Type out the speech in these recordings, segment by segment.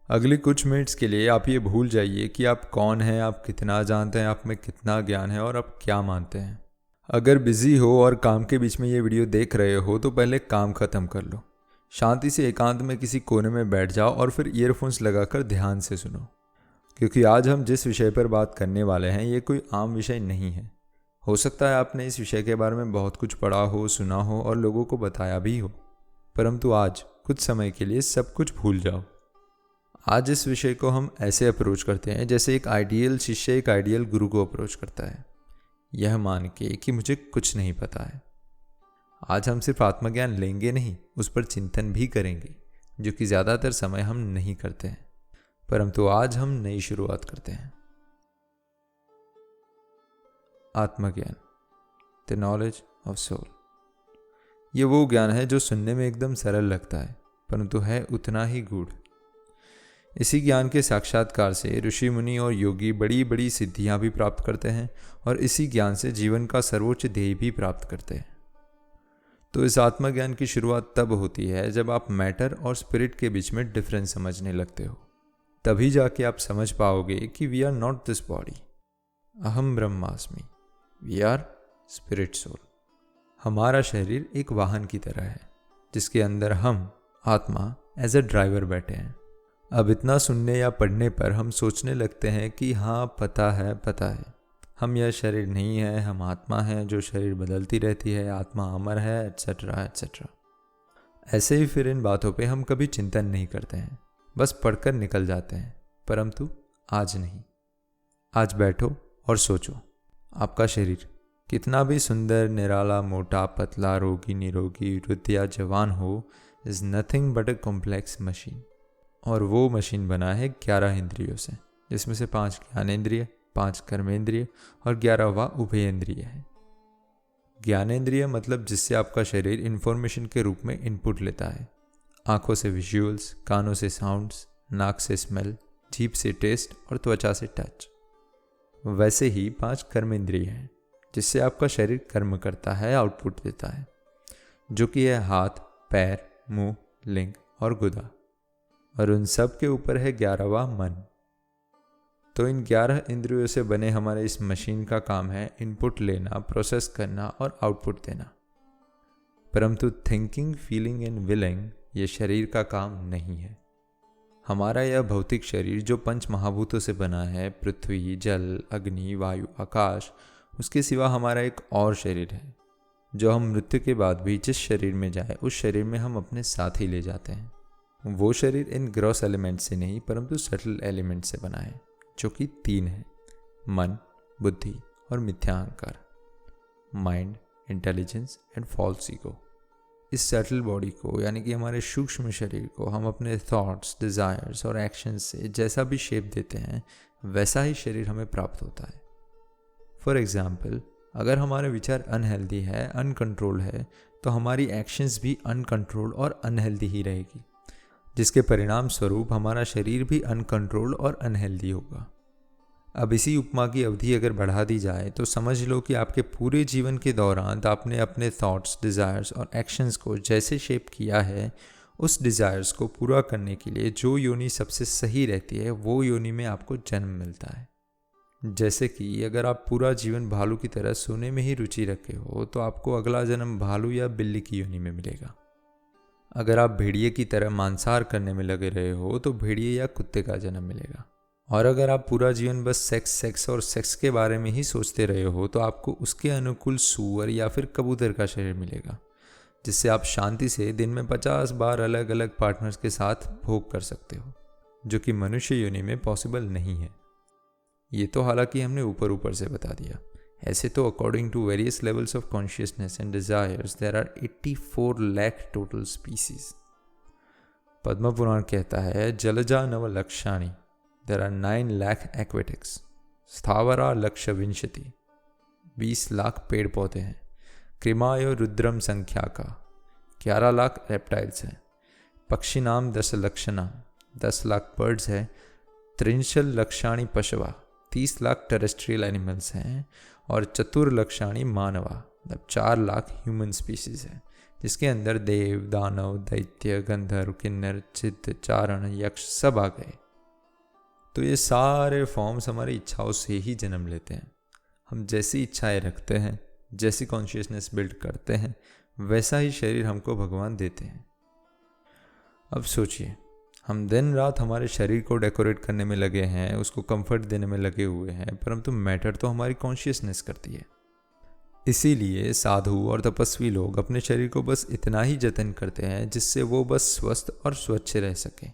अगले कुछ मिनट्स के लिए आप ये भूल जाइए कि आप कौन हैं, आप कितना जानते हैं, आप में कितना ज्ञान है और आप क्या मानते हैं। अगर बिजी हो और काम के बीच में ये वीडियो देख रहे हो तो पहले काम ख़त्म कर लो। शांति से एकांत में किसी कोने में बैठ जाओ और फिर ईयरफोन्स लगाकर ध्यान से सुनो, क्योंकि आज हम जिस विषय पर बात करने वाले हैं ये कोई आम विषय नहीं है। हो सकता है आपने इस विषय के बारे में बहुत कुछ पढ़ा हो, सुना हो और लोगों को बताया भी हो, परंतु आज कुछ समय के लिए सब कुछ भूल जाओ। आज इस विषय को हम ऐसे अप्रोच करते हैं जैसे एक आइडियल शिष्य एक आइडियल गुरु को अप्रोच करता है, यह मान के कि मुझे कुछ नहीं पता है। आज हम सिर्फ आत्मज्ञान लेंगे नहीं, उस पर चिंतन भी करेंगे, जो कि ज़्यादातर समय हम नहीं करते हैं, परंतु आज हम नई शुरुआत करते हैं। आत्मज्ञान, द नॉलेज ऑफ सोल। ये वो ज्ञान है जो सुनने में एकदम सरल लगता है, परंतु है उतना ही गूढ़। इसी ज्ञान के साक्षात्कार से ऋषि मुनि और योगी बड़ी बड़ी सिद्धियां भी प्राप्त करते हैं और इसी ज्ञान से जीवन का सर्वोच्च ध्येय भी प्राप्त करते हैं। तो इस आत्मज्ञान की शुरुआत तब होती है जब आप मैटर और स्पिरिट के बीच में डिफरेंस समझने लगते हो। तभी जाके आप समझ पाओगे कि we are not this body, अहम ब्रह्मास्मि, वी आर स्पिरिट सोल। हमारा शरीर एक वाहन की तरह है जिसके अंदर हम आत्मा एज अ ड्राइवर बैठे हैं। अब इतना सुनने या पढ़ने पर हम सोचने लगते हैं कि हाँ पता है, हम यह शरीर नहीं है, हम आत्मा हैं जो शरीर बदलती रहती है, आत्मा अमर है, एट्सेट्रा एट्सेट्रा। ऐसे ही फिर इन बातों पे हम कभी चिंतन नहीं करते हैं, बस पढ़कर निकल जाते हैं। परंतु आज नहीं। आज बैठो और सोचो, आपका शरीर कितना भी सुंदर, निराला, मोटा, पतला, रोगी, निरोगी, वृद्ध या जवान हो, is nothing but a complex machine. और वो मशीन बना है 11 इंद्रियों से, जिसमें से 5 ज्ञानेंद्रिय, 5 कर्मेंद्रिय और 11वां उभयेंद्रिय है। ज्ञानेंद्रिय मतलब जिससे आपका शरीर इन्फॉर्मेशन के रूप में इनपुट लेता है। आंखों से विजुअल्स, कानों से साउंड्स, नाक से स्मेल, जीभ से टेस्ट और त्वचा से टच। वैसे ही 5 कर्मेंद्रिय हैं जिससे आपका शरीर कर्म करता है, आउटपुट देता है, जो कि है हाथ, पैर, मुंह, लिंग और गुदा। और उन सब के ऊपर है 11वां मन। तो इन 11 इंद्रियों से बने हमारे इस मशीन का काम है इनपुट लेना, प्रोसेस करना और आउटपुट देना। परंतु थिंकिंग, फीलिंग एंड विलिंग ये शरीर का काम नहीं है। हमारा यह भौतिक शरीर जो 5 महाभूतों से बना है, पृथ्वी, जल, अग्नि, वायु, आकाश, उसके सिवा हमारा एक और शरीर है जो हम मृत्यु के बाद भी जिस शरीर में जाए उस शरीर में हम अपने साथ ही ले जाते हैं। वो शरीर इन ग्रॉस एलिमेंट से नहीं परंतु सटल एलिमेंट से बना है, जो कि 3 है: मन, बुद्धि और मिथ्या अहंकार, mind, intelligence and false ego. इस सटल बॉडी को यानी कि हमारे सूक्ष्म शरीर को हम अपने थॉट्स, डिज़ायर्स और एक्शंस से जैसा भी शेप देते हैं वैसा ही शरीर हमें प्राप्त होता है। फॉर एग्जाम्पल, अगर हमारे विचार अनहेल्दी है, अनकंट्रोल है, तो हमारी एक्शंस भी अनकंट्रोल और अनहेल्दी ही रहेगी, जिसके परिणाम स्वरूप हमारा शरीर भी अनकंट्रोल और अनहेल्दी होगा। अब इसी उपमा की अवधि अगर बढ़ा दी जाए तो समझ लो कि आपके पूरे जीवन के दौरान आपने अपने थॉट्स, डिज़ायर्स और एक्शंस को जैसे शेप किया है, उस डिज़ायर्स को पूरा करने के लिए जो योनि सबसे सही रहती है वो योनि में आपको जन्म मिलता है। जैसे कि अगर आप पूरा जीवन भालू की तरह सोने में ही रुचि रखे हो तो आपको अगला जन्म भालू या बिल्ली की योनि में मिलेगा। अगर आप भेड़िए की तरह मांसाहार करने में लगे रहे हो तो भेड़िए या कुत्ते का जन्म मिलेगा। और अगर आप पूरा जीवन बस सेक्स और सेक्स के बारे में ही सोचते रहे हो तो आपको उसके अनुकूल सूअर या फिर कबूतर का शरीर मिलेगा, जिससे आप शांति से दिन में 50 बार अलग अलग पार्टनर्स के साथ भोग कर सकते हो, जो कि मनुष्य योनि में पॉसिबल नहीं है। ये तो हालांकि हमने ऊपर से बता दिया। ऐसे तो according to various levels of consciousness and desires there are 84 lakh total species. Padma Purana कहता है जलजा नव लक्षाणी, देयर आर 9 लाख एक्वेटिक्स, स्थावरा लक्ष विंशति, 20 लाख पेड़ पौधे हैं, कृमायो रुद्रम संख्या का 11 लाख रेप्टाइल्स हैं, पक्षी नाम 10 लक्षणाम 10 लाख बर्ड्स है, 3 लक्षाणी पशवा 30 लाख टेरेस्ट्रियल एनिमल्स हैं और 4 लक्षाणी मानवा मतलब 4 लाख ह्यूमन स्पीसीज है। जिसके अंदर देव, दानव, दैत्य, गंधर्व, किन्नर, चित्त, चारण, यक्ष सब आ गए। तो ये सारे फॉर्म्स हमारी इच्छाओं से ही जन्म लेते हैं। हम जैसी इच्छाएं रखते हैं, जैसी कॉन्शियसनेस बिल्ड करते हैं, वैसा ही शरीर हमको भगवान देते हैं। अब सोचिए, हम दिन रात हमारे शरीर को डेकोरेट करने में लगे हैं, उसको कंफर्ट देने में लगे हुए हैं, परंतु मैटर तो हमारी कॉन्शियसनेस करती है। इसीलिए साधु और तपस्वी लोग अपने शरीर को बस इतना ही जतन करते हैं जिससे वो बस स्वस्थ और स्वच्छ रह सके।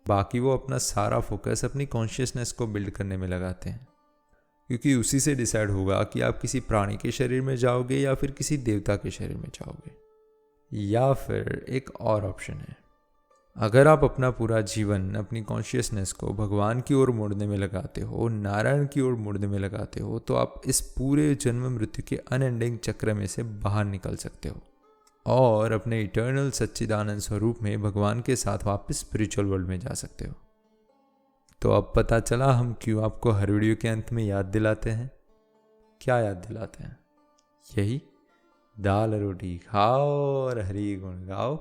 बाकी वो अपना सारा फोकस अपनी कॉन्शियसनेस को बिल्ड करने में लगाते हैं, क्योंकि उसी से डिसाइड होगा कि आप किसी प्राणी के शरीर में जाओगे या फिर किसी देवता के शरीर में जाओगे। या फिर एक और ऑप्शन है, अगर आप अपना पूरा जीवन अपनी कॉन्शियसनेस को भगवान की ओर मोड़ने में लगाते हो, नारायण की ओर मोड़ने में लगाते हो, तो आप इस पूरे जन्म मृत्यु के अनएंडिंग चक्र में से बाहर निकल सकते हो और अपने इटर्नल सच्चिदानंद स्वरूप में भगवान के साथ वापस स्पिरिचुअल वर्ल्ड में जा सकते हो। तो अब पता चला हम क्यों आपको हर वीडियो के अंत में याद दिलाते हैं। क्या याद दिलाते हैं? यही, दाल रोटी खाओ और हरि गुण गाओ।